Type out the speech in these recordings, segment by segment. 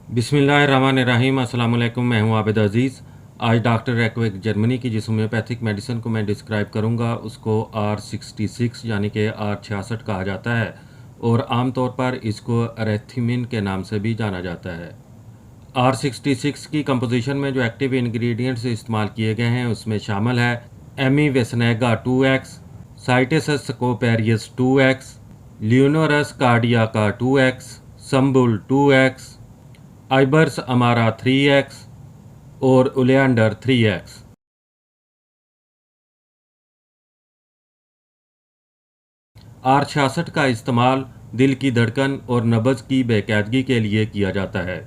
बिस्मिल्लाहिर्रहमानिर्रहीम। अस्सलाम वालेकुम। मैं हूं आबिद अज़ीज़। आज डॉक्टर एक्विक जर्मनी की जिस होम्योपैथिक मेडिसिन को मैं डिस्क्राइब करूंगा उसको R66 यानी कि R66 कहा जाता है और आमतौर पर इसको अरेथिमिन के नाम से भी जाना जाता है। R66 की कंपोजिशन में जो एक्टिव इंग्रेडिएंट्स इस्तेमाल किए गए हैं उसमें शामिल है एमीवेसनेगा 2x, साइटेसस स्कोपेरियस 2x, लियोनोरस कार्डियाका 2x, संबुल 2x, आइबर्स अमारा 3x और ओलियंडर 3x। R66 का इस्तेमाल दिल की धड़कन और नब्ज़ की बेकायदगी के लिए किया जाता है।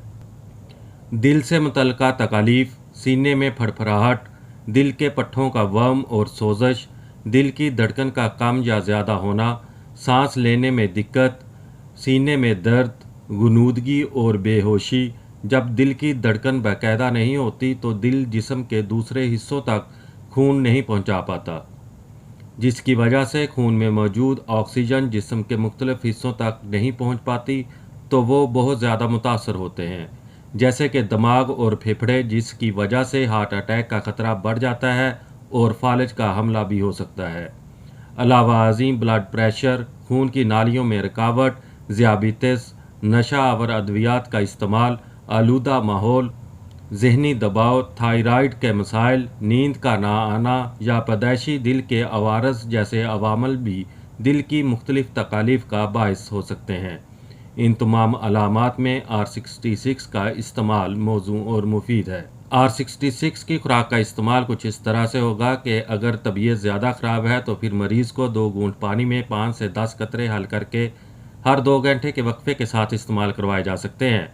दिल से मुतल्लिका तकालीफ, सीने में फड़फड़ाहट, दिल के पट्ठों का वर्म और सोजश, दिल की धड़कन का कम या ज़्यादा होना, सांस लेने में दिक्कत, सीने में दर्द, गुनूदगी और बेहोशी। जब दिल की धड़कन बाकायदा नहीं होती तो दिल जिस्म के दूसरे हिस्सों तक खून नहीं पहुंचा पाता, जिसकी वजह से खून में मौजूद ऑक्सीजन जिस्म के मुख्तलिफ हिस्सों तक नहीं पहुंच पाती तो वो बहुत ज़्यादा मुतासर होते हैं, जैसे कि दिमाग और फेफड़े, जिसकी वजह से हार्ट अटैक का ख़तरा बढ़ जाता है और फालिज का हमला भी हो सकता है। अलावा अज़ीम ब्लड प्रेशर, खून की नालियों में रुकावट, ज़ियाबितिस, नशा आवर अद्वियात का इस्तेमाल, आलूदा माहौल, जहनी दबाव, थायराइड के मसाइल, नींद का ना आना या पैदाइशी दिल के अवारस जैसे अवामल भी दिल की मुख्तलिफ तकालीफ का बायस हो सकते हैं। इन तमाम अलामात में R66 का इस्तेमाल मौजू और मुफीद है। R66 की खुराक का इस्तेमाल कुछ इस तरह से होगा कि अगर तबीयत ज़्यादा ख़राब है तो फिर मरीज़ को 2 घूंट पानी में 5 से 10 कतरे हल करके हर 2 घंटे के वक्फे के साथ इस्तेमाल करवाए जा सकते हैं।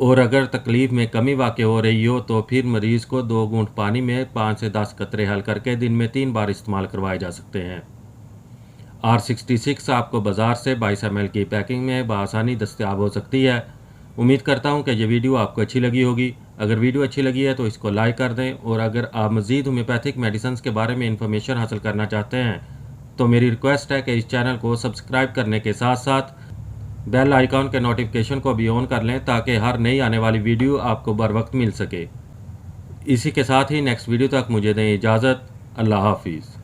और अगर तकलीफ़ में कमी वाक़ हो रही हो तो फिर मरीज़ को 2 घूंट पानी में 5 से 10 कतरे हल करके दिन में 3 बार इस्तेमाल करवाए जा सकते हैं। R66 आपको बाज़ार से 22 ml की पैकिंग में बआसानी दस्तयाब हो सकती है। उम्मीद करता हूँ कि ये वीडियो आपको अच्छी लगी होगी। अगर वीडियो अच्छी लगी है तो इसको लाइक कर दें, और अगर आप मज़ीद होम्योपैथिक मेडिसिन के बारे में इंफॉर्मेशन हासिल करना चाहते हैं तो मेरी रिक्वेस्ट है कि इस चैनल को सब्सक्राइब करने के साथ साथ बेल आइकॉन के नोटिफिकेशन को भी ऑन कर लें ताकि हर नई आने वाली वीडियो आपको बर वक्त मिल सके। इसी के साथ ही नेक्स्ट वीडियो तक मुझे दें इजाज़त। अल्लाह हाफिज़।